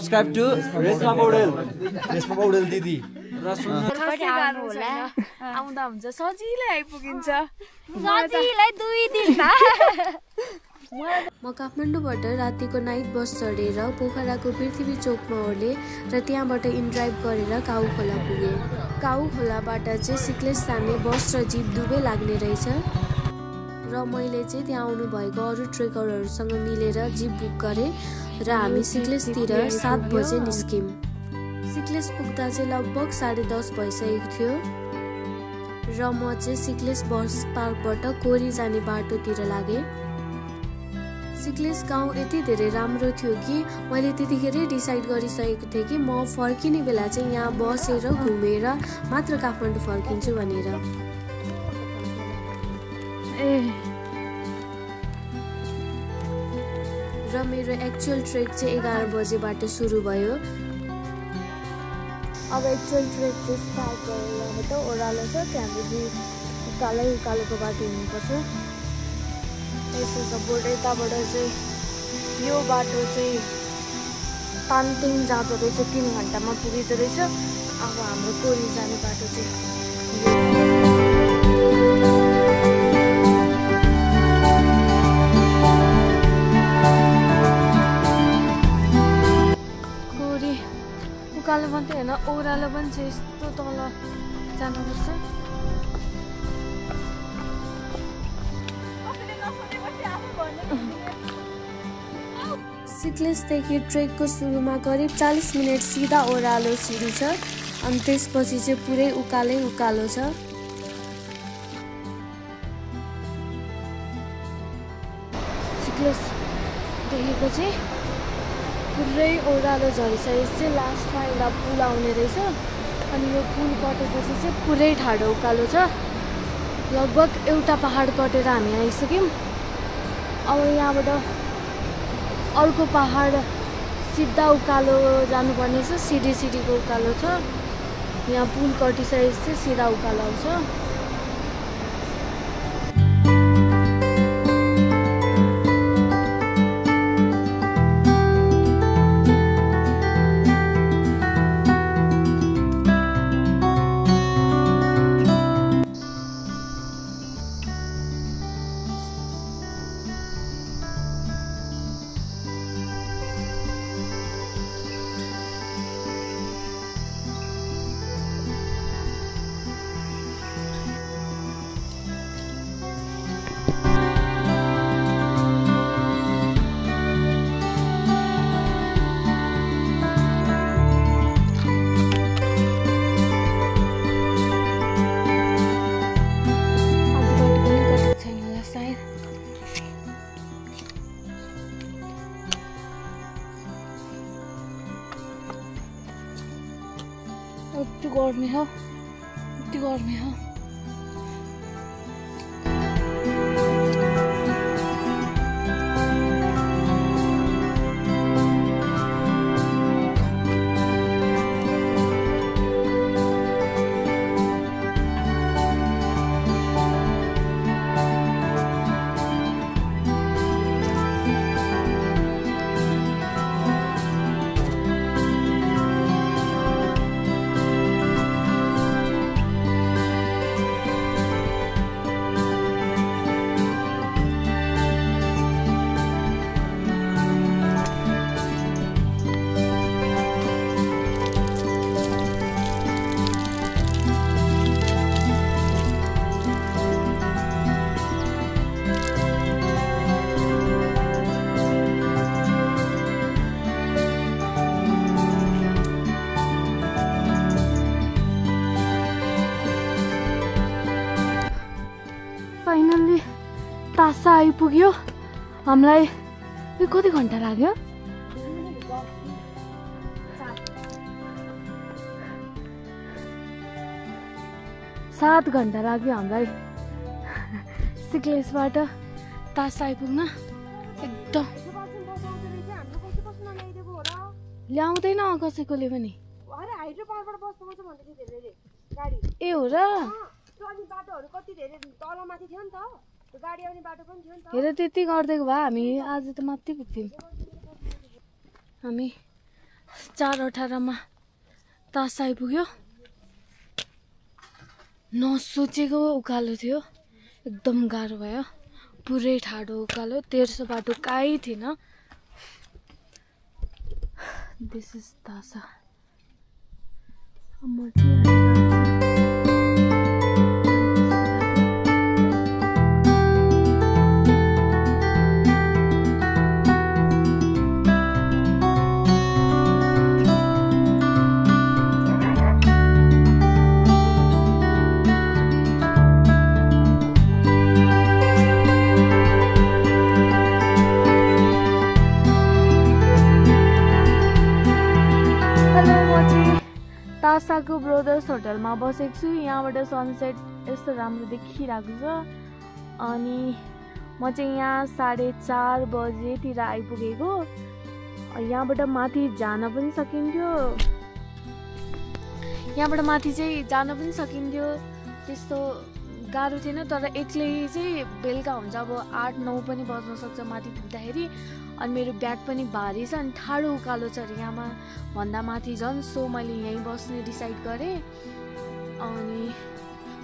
Subscribe to Resma Model. Resma Model दिदी. आउँदा हुन्छ सजिलै आइपुगिन्छ सजिलै 2 दिनमा म काठमाडौँबाट रातिको नाइट बस चढेर पोखराको पृथ्वी चोकमा ओर्ले र त्यहाँबाट इनड्राइभ गरेर काउ खोला पुगे। काउ खोलाबाट चाहिँ सिक्लेस जाने बस र जिप दुवै लाग्ने रहेछ र मैले चाहिँ त्यहाँ आउनु भएको अरू ट्रेकरहरूसँग मिलेर जिप बुक गरेँ र हामी सिक्लेसतिर 7 बजे निस्क्यौँ। सिक्लेस पुग्दा चाहिँ लगभग 10:30 भइसकेको थियो र म चाहिँ सिक्लेस बस पार्कबाट कोरी जाने बाटोतिर लागेँ। सिक्लेस गाउँ यति धेरै राम्रो थियो कि मैले त्यतिखेरै डिसाइड गरिसकेको थिएँ कि म फर्किने बेला चाहिँ यहाँ बसेर घुमेर मात्र काठमाडौँ फर्किन्छु भनेर। र मेरो एक्चुअल ट्रेक चाहिँ 11 बजेबाट सुरु भयो। अब एक्चुअल ट्रेक चाहिँ स्टार्ट गरेर यहाँबाट ओह्रालो छ, त्यहाँदेखि उकालोको बाटो हिँड्नुपर्छ। यसो छ बोर्ड यताबाट चाहिँ यो बाटो चाहिँ तानतिङ जाँदो रहेछ, 3 घन्टामा पुगिँदो रहेछ। अब हाम्रो कोरी जाने बाटो चाहिँ कोरी उकालो मात्रै होइन ओह्रालो पनि छ, यस्तो तल जानुपर्छ। सिक्लेसदेखि ट्रेकको सुरुमा करिब 40 मिनट सिधा ओह्रालो सिडी छ अनि त्यसपछि चाहिँ पुरै उकालो छ। सिक्लेस देखेको चाहिँ पुरै ओह्रालो झरिसकेपछि चाहिँ लास्टमा एउटा पुल आउने रहेछ अनि यो पुल कटेपछि चाहिँ पुरै ठाडो उकालो छ। लगभग एउटा पहाड कटेर हामी आइसक्यौँ। अब यहाँबाट अर्को पहाड सिधा उकालो जानुपर्ने छ, सिडीको उकालो छ। यहाँ पुल कटिसकेपछि सिधा उकालो आउँछ। यति गर्मी हो। फाइनल्ली तासा आइपुग्यो। हामीलाई कति घन्टा लाग्यो? 7 घन्टा लाग्यो हामीलाई सिक्लेसबाट तासा आइपुग्न। एकदम ल्याउँदैन कसैकोले पनि। ए हो र? हेर त्यति गरिदिएको भए हामी आज त माथि पुग्थ्यौँ। हामी 4:18 तास आइपुग्यो। नसोचेको उकालो थियो, एकदम गाह्रो भयो, पुरै ठाडो उकालो, तेर्सो बाटो काहीँ थिएन। दिस इज तासा। तासाको ब्रदर्स होटलमा बसेको छु। यहाँबाट सनसेट यस्तो राम्रो देखिरहेको छ। अनि म चाहिँ यहाँ 4:30 बजेतिर आइपुगेको। यहाँबाट माथि जान पनि सकिन्थ्यो, त्यस्तो गाह्रो थिएन। तर एक्लै चाहिँ बेलुका हुन्छ, अब 8-9 पनि बज्न सक्छ माथि पुग्दाखेरि। अनि मेरो ब्याग पनि भारी छ, अनि ठाडो उकालो छ अरे यहाँमा भन्दा माथि झन्। सो मैले यहीँ बस्ने डिसाइड गरेँ। अनि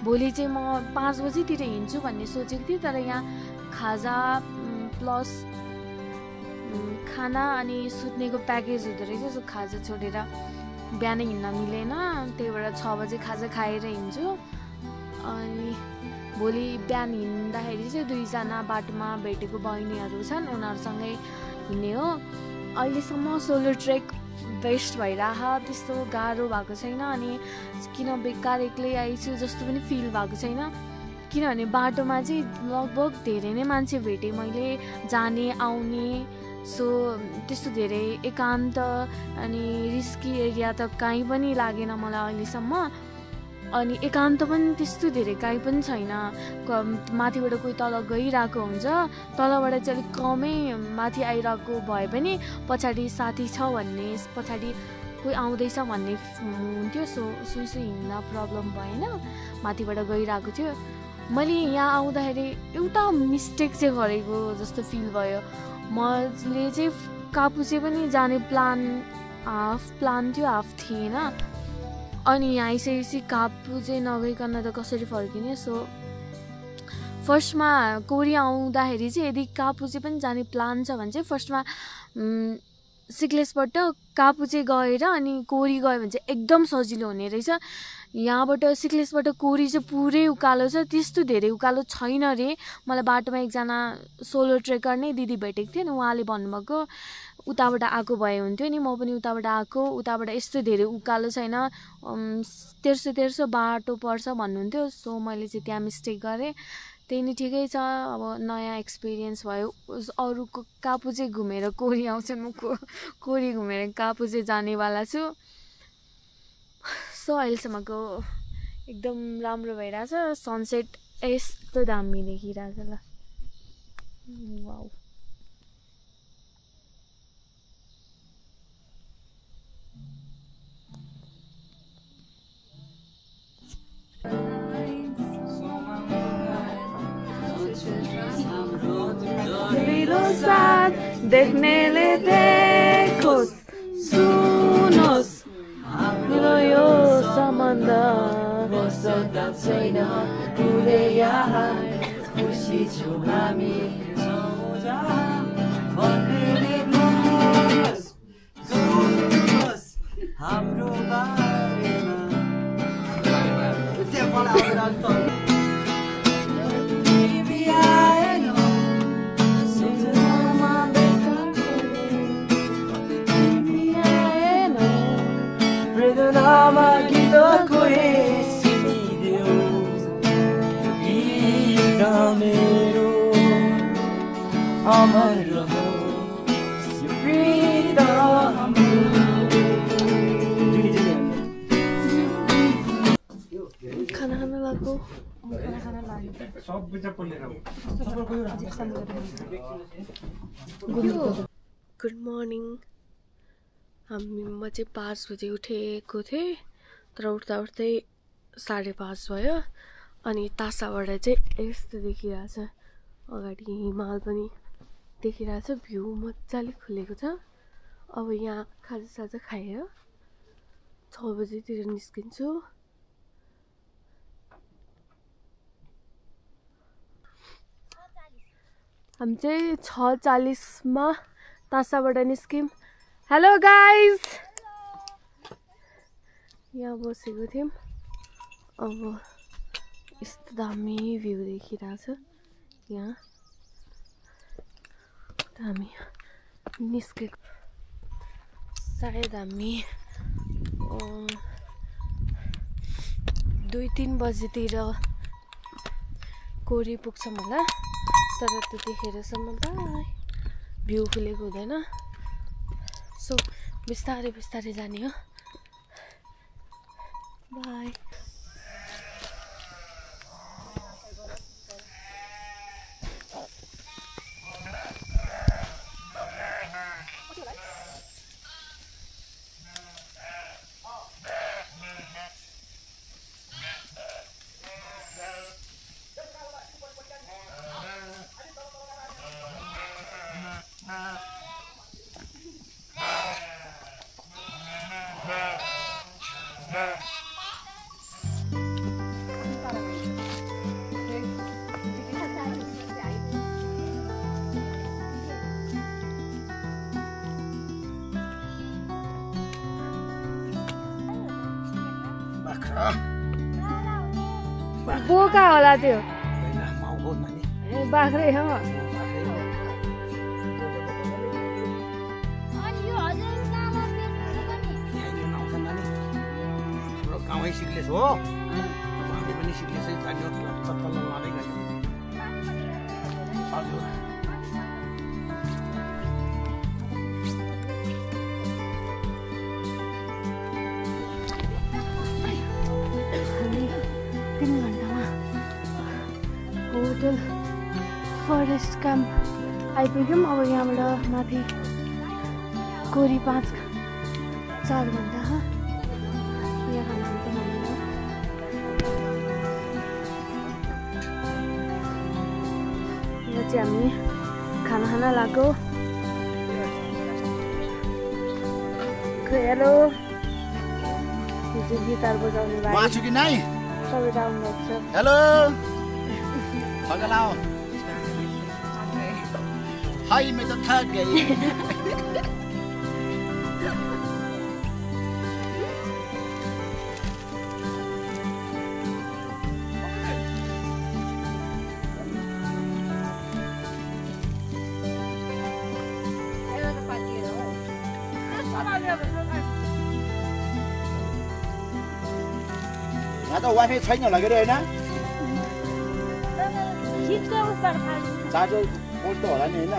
भोलि चाहिँ म 5 बजीतिर हिँड्छु भन्ने सोचेको थिएँ। तर यहाँ खाजा प्लस खाना अनि सुत्नेको प्याकेज हुँदो रहेछ। सो खाजा छोडेर बिहानै हिँड्न मिलेन, त्यही भएर 6 बजे खाजा खाएर हिँड्छु। अनि भोलि बिहान हिँड्दाखेरि चाहिँ 2जना बाटोमा भेटेको बहिनीहरू छन्, उनीहरूसँगै हिँड्ने हो। अहिलेसम्म सोलो ट्रेक बेस्ट भइरह, त्यस्तो गाह्रो भएको छैन। अनि किन बेकार एक्लै आइछु जस्तो पनि फिल भएको छैन, किनभने बाटोमा चाहिँ लगभग धेरै नै मान्छे भेटेँ मैले जाने आउने। सो त्यस्तो धेरै एकान्त अनि रिस्की एरिया त कहीँ पनि लागेन मलाई अहिलेसम्म। अनि एकान्त पनि त्यस्तो धेरै कहीँ पनि छैन। माथिबाट कोही तल गइरहेको हुन्छ, तलबाट चाहिँ अलिक कमै माथि आइरहेको भए पनि पछाडि साथी छ भन्ने, पछाडि कोही आउँदैछ भन्ने हुन्थ्यो। सो सुइसो हिँड्न प्रब्लम भएन, माथिबाट गइरहेको थियो। मैले यहाँ आउँदाखेरि एउटा मिस्टेक चाहिँ गरेको जस्तो फिल भयो। मैले चाहिँ कापुचे पनि जाने हाफ प्लान थियो, हाफ थिएन। अनि यहाँ आइसकेपछि कापुचे नगइकन त कसरी फर्किने। सो फर्स्टमा कोरी आउँदाखेरि चाहिँ यदि कापुचे पनि जाने प्लान छ भने चाहिँ फर्स्टमा सिक्लेसबाट कापुचे गएर अनि कोरी गयो भने चाहिँ एकदम सजिलो हुने रहेछ। यहाँबाट सिक्लेसबाट कोरी चाहिँ पुरै उकालो छ, त्यस्तो धेरै उकालो छैन रे। मलाई बाटोमा एकजना सोलो ट्रेकर नै दिदी भेटेको थियो नि, उहाँले भन्नुभएको उताबाट आएको भए हुन्थ्यो नि, म पनि उताबाट आएको, उताबाट यस्तो धेरै उकालो छैन, तेर्सो बाटो पर्छ भन्नुहुन्थ्यो। सो मैले चाहिँ त्यहाँ मिस्टेक गरेँ, त्यही नै ठिकै छ। अब नयाँ एक्सपिरियन्स भयो। अरूको कापुचे घुमेर कोरी आउँछन्, म कोरी घुमेर कापुचे जानेवाला छु। सो अहिलेसम्मको एकदम राम्रो भइरहेछ। सनसेट यस्तो दामी देखिरहेछ ल, वाउ। देख्नेले देखोस् सुनोस्, मेरो यो सम्बन्ध छैन पुरै यहाँ, खुसी छु हामी हाम्रो खाना खाना लाग्यो। Good morning. म चाहिँ 5 बजे उठेको थिएँ, तर उठ्दा उठ्दै 5:30 भयो। अनि तासाबाट चाहिँ यस्तो देखिरहेछ, अगाडि हिमाल पनि देखिरहेछ, भ्यू मजाले खुलेको छ। अब यहाँ खाजासाजा खाएर 6 बजेतिर निस्किन्छु। हामी चाहिँ 6:40 मा तासाबाट निस्क्यौँ। हेलो गाइज, यहाँ बसेको थियौँ। अब यस्तो दामी भ्यू देखिरहेछ। यहाँ हामी निस्केको सायद हामी 2-3 बजेतिर कोरी पुग्छौँ होला, तर त्यतिखेरसम्म त भ्यू खुलेको हुँदैन। सो बिस्तारै बिस्तारै जाने हो। बाई। बोका होला त्यो बाख्रै हो। गाउँै सिक्लेस हो, हामी पनि सिक्लेसै जान्यो। चप्पल लाँदै गयो। हजुर होटल फरेस्ट क्याम्प आइपुग्यौँ। अब यहाँबाट माथि कोरी 4 घन्टा यहाँ खानुहुन्छ भनेर यहाँ चाहिँ हामी खाना लाग्यो। हेलो, यो चाहिँ गिटार बजाउने भाइ माछु कि नाइ सबै आउनुभएको छ। हेलो पगलाओ हाय, मैं तो थक गई। यहाँ त वाइफाई छैन होला के होइन, चार्जर पोल्ट होला नि होइन।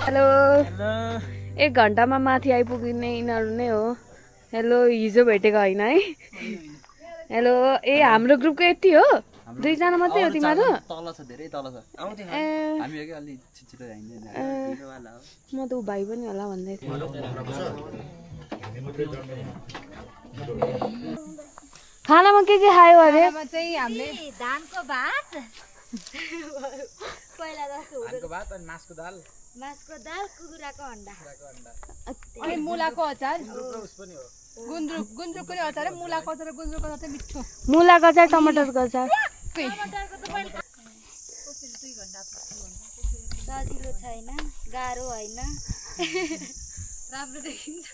हेलो, 1 घन्टामा माथि आइपुग्ने यिनीहरू नै हो। हेलो, हिजो भेटेको होइन है। हेलो, ए हाम्रो ग्रुपको यति हो, 2 जना मात्रै हो तिमीहरू? तल छ, धेरै तल छ। आउँथ्यो हामी हो कि अलि छिटो जाइन्छ। म त ऊ भाइ पनि होला भन्दै थिएँ। खानामा के खायो अरे? चाहिँ हामीले धानको भात, पहिला जस्तो धानको भात अनि मासको दाल, कुखुराको अन्डा, अनि मुलाको अचार, गुन्द्रुकको अचार, मुलाको अचार, गुन्द्रुकको अचार मिठो, मुलाको अचार, टमाटरको अचार। सजिलो छैन, गाह्रो होइन, राम्रो देखिन्छ।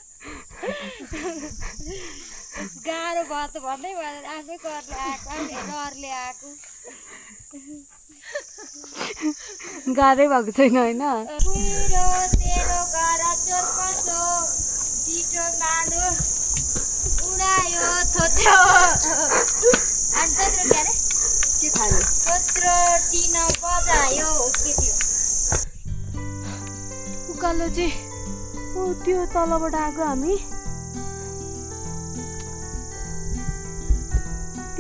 गाह्रो भयो त भन्दै आफै करले आएको, डरले आएको। गाह्रै भएको छैन होइन। तेरो घर चोर कसो छिटो माडो उडायो थोत्रो, अनि थोत्रो के अरे के खाने? थोत्रो टिन बजायो। के थियो उकालो चाहिँ त्यो तलबाट आएको हामी।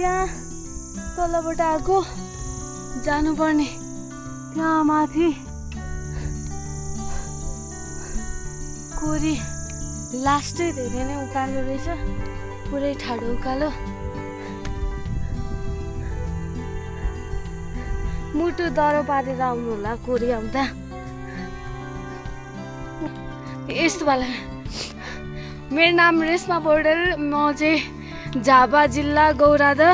त्यहाँ तलबाट आएको जानुपर्ने त्यहाँ माथि कोरी लास्टै धेरै नै उकालो रहेछ पुरै ठाडो उकालो मुटु दह्रो पारेर आउनु होला कोरी आउँदा यस्तो वाला मेरो नाम रेशमा पौडेल म चाहिँ झापा जिल्ला गौरादा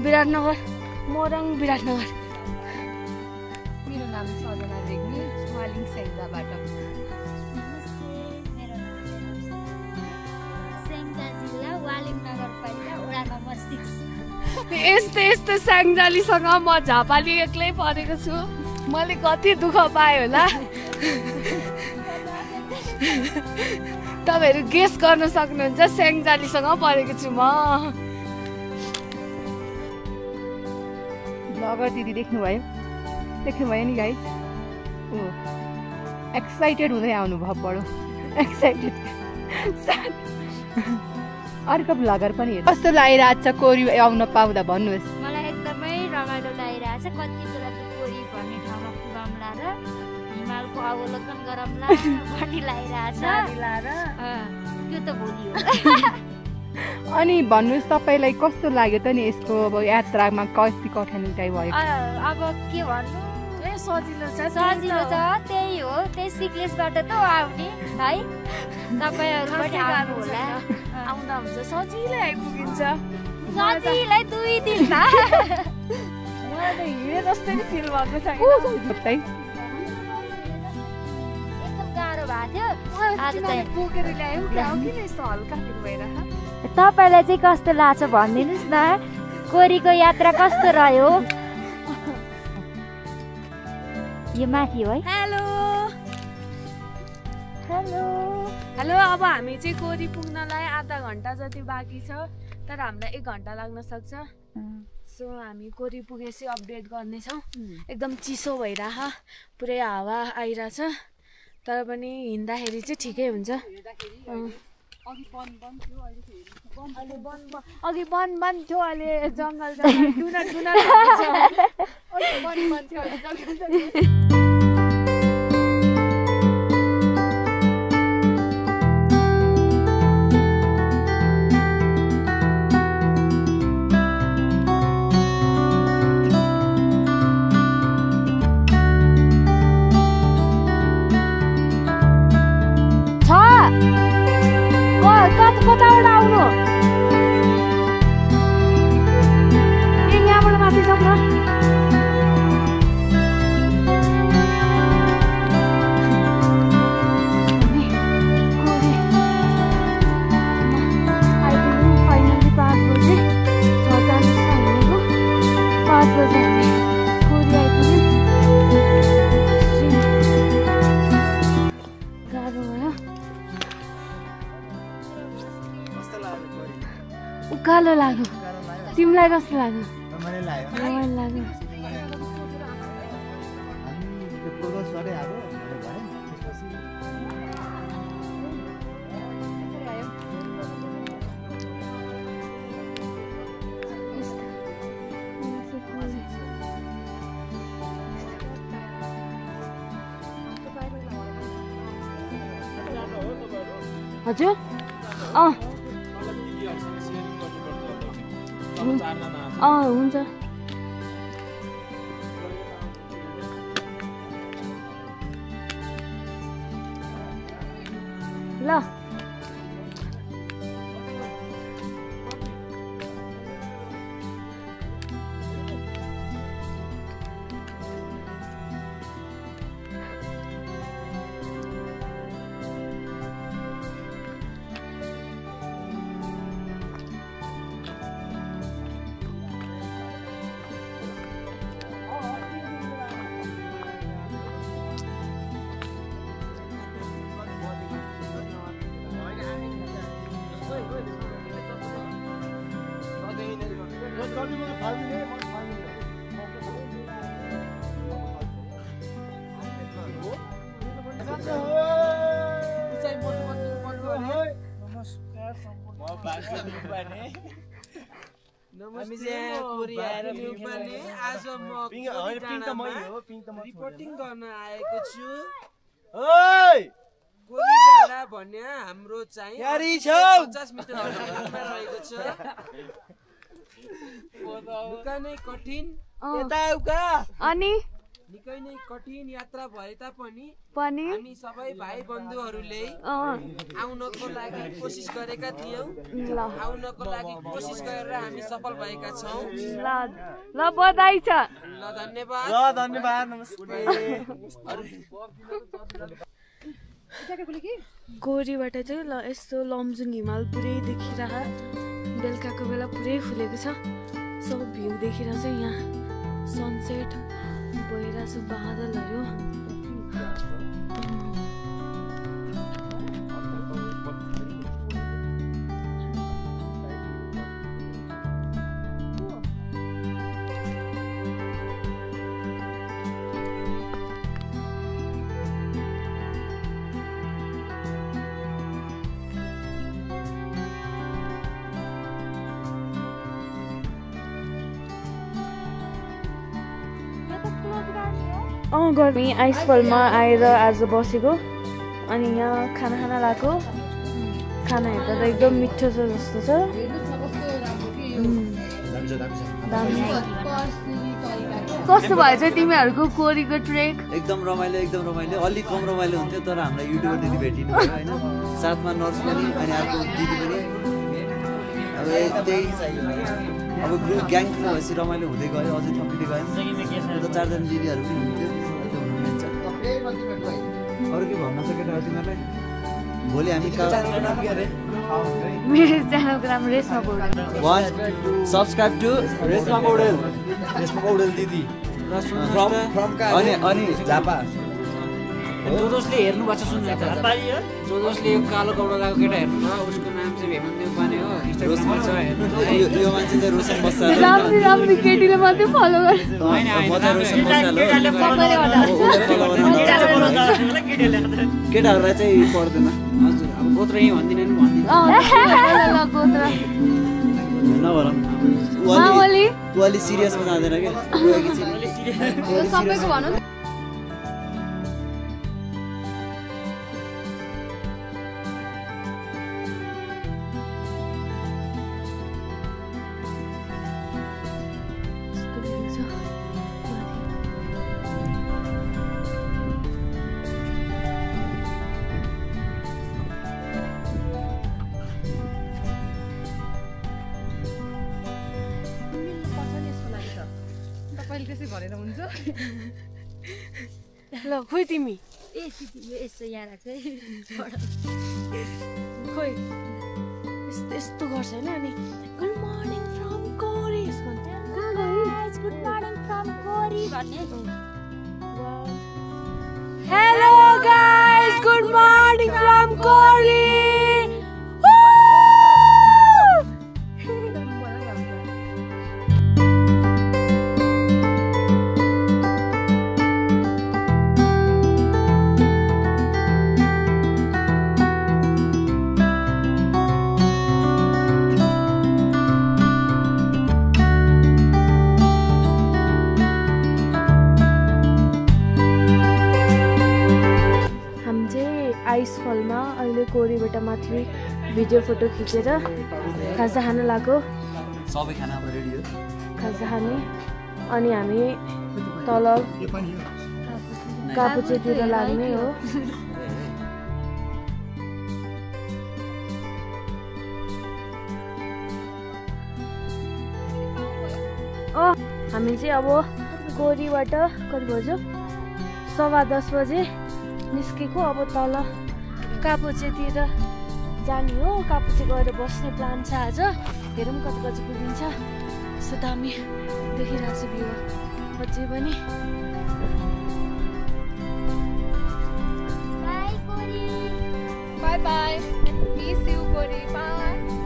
विराटनगर मोरङ विराटनगर मेरो नाम सजना रेग्मी वालिङ सेङ्जाबाट सेङ्जा जिल्ला वालिङ नगरपालिका वडा नम्बर 6 यस्तै यस्तै स्याङ्जालीसँग म झापाली एक्लै परेको छु मैले कति दुःख पाएँ होला तपाईँहरू गेस गर्न सक्नुहुन्छ स्याङ्जालीसँग परेको छु म ब्लगर दिदी देख्नुभयो नि गाइस एक्साइटेड हुँदै आउनुभयो बडो एक्साइटेड अर्को ब्लगर पनि हेर्नु कस्तो लागिरहेको छ कोरी आउन पाउँदा भन्नुहोस् मलाई एकदमै रमाइलो लागिरहेछ कति बेला त कोरी भन्ने ठाउँमा पुगाउँला र हिमालको अवलोकन गरौँला भन्ने लागिरहेछ त्यो त भोलि हो अनि भन्नुहोस् तपाईँलाई कस्तो लाग्यो त नि यसको अब यात्रामा कति कठिनाइ चाहिँ भयो अब के भन्नु सजिलो छ त्यही हो त्यही सिक्लेसबाट त आउने है तपाईँहरू पनि आउनु होला आउँदा हुन्छ सजिलै आइपुगिन्छ सजिलै 2 दिनमा मलाई त हिँडे जस्तै नि फिल भएको छैन एकदम गाह्रो भएको थियो आज चाहिँ बोकेर ल्यायो किन यस्तो हल्का फिल भइरहेको तपाईँलाई चाहिँ कस्तो लाग्छ भनिदिनुहोस् न कोरीको यात्रा कस्तो रह्यो यो माथि हो है हेलो अब हामी चाहिँ कोरी पुग्नलाई आधा घन्टा जति बाँकी छ तर हामीलाई 1 घन्टा लाग्न सक्छ सो हामी कोरी पुगेपछि अपडेट गर्नेछौँ एकदम चिसो भइरह पुरै हावा आइरहेछ तर पनि हिँड्दाखेरि चाहिँ ठिकै हुन्छ अघि बन्द थियो अहिले जङ्गल डुनर कताबाट आउनु यहाँबाट माथि जाउँ न आइपुग्यौँ फाइनली 5 बजे 6:40 हिँडेको 5 बजे हामी कोरी आइपुग्यौँ गाह्रो भयो उकालो लाग्यो तिमीलाई कस्तो लाग्यो रमाइलो लाग्यो हजुर हुन्छ ल हामी चाहिँ कोरी आएर पनि आज म रिपोर्टिङ गर्न आएको छु। कोरी डाँडा भन्ने हाम्रो चाहिँ 50 मिटर अगाडिमा रहेको छ। निकै नै कठिन अनि निकै नै कठिन यात्रा भए तापनि हामी सबै भाइ बन्धुहरूले आउनको लागि कोसिस गरेका थियौँ। आउनको लागि कोसिस गरेर हामी सफल भएका छौँ। ल बधाई छ। ल धन्यवाद। नमस्ते। गोरीबाट चाहिँ यस्तो लमजुङ हिमाल पुरै देखिरह बेलुकाको बेला पुरै फुलेको छ। सब भ्यू देखिरहेको छ। यहाँ सनसेट भइरहेको छ बादलहरू। गर्मी आइसफलमा आएर आज बसेको। अनि यहाँ खाना लगाएको। खाना हेर्दा त एकदम मिठो छ जस्तो छ। कस्तो भयो चाहिँ तिमीहरूको कोरीको ट्रेक? एकदम रमाइलो अलिक कम रमाइलो हुन्थ्यो तर हामीलाई युट्युबर दिदी भेटिनु भयो होइन। साथमा नर्स पनि अनि अर्को दिदी पनि। अब त्यही अब ग्रुप ग्याङ भएपछि रमाइलो हुँदै गयो। अझै थपिँदै गयो। त 4 जना दिदीहरू पनि हुन्थ्यो। अरू के भन्न छ केटाहरू तिमीहरूलाई? भोलि हामी मेरो च्यानलको नाम रेशमा पौडेल। सब्सक्राइब टु रेशमा पौडेल दिदी अनि झापा। जोजोसले हेर्नु भएको छ सुन्नु जोजोसले यो कालो कपडा लगाएको केटा हेर्नु न उसको नाम चाहिँ हेमन्त उपाने हो। इन्स्टाग्राममा छ हेर्नु। यो मान्छे चाहिँ रोशन बस्साल राम्रो केटीले मात्रै फलो गर्छ। केटाहरूलाई चाहिँ पर्दैन। हजुर अब गोत्र यही भन्दिनँ नि भन्दिनँ। ऊ अलि सिरियसमा जाँदैन क्या। सबैको भनौँ। ल खोइ तिमी यसो यहाँ राख्छ खोइ यस्तो गर्छ होइन। अनि गुड मर्निङ फ्रम कोरी गुड मर्निङ फ्रम कोरी भन्ने। Hello guys good morning कोरी। आइसफलमा अहिले कोरीबाट माथि भिडियो फोटो खिचेर खाजा खान लाग्यो। सबै खाना अब रेडी हो। खाजा खाने अनि हामी तल कापुचेतिर लाग्ने हो। हामी चाहिँ अब कोरीबाट कति बज्यो 10:15 बजे निस्केको। अब तल कापुचेतिर जाने हो। कापुचे गएर बस्ने प्लान छ आज। हेरौँ कति बजी पुगिन्छ। यस्तो दामी देखिरहेको छ भ्यू अझै पनि। बाई बाई मिस यु कोरी बाई।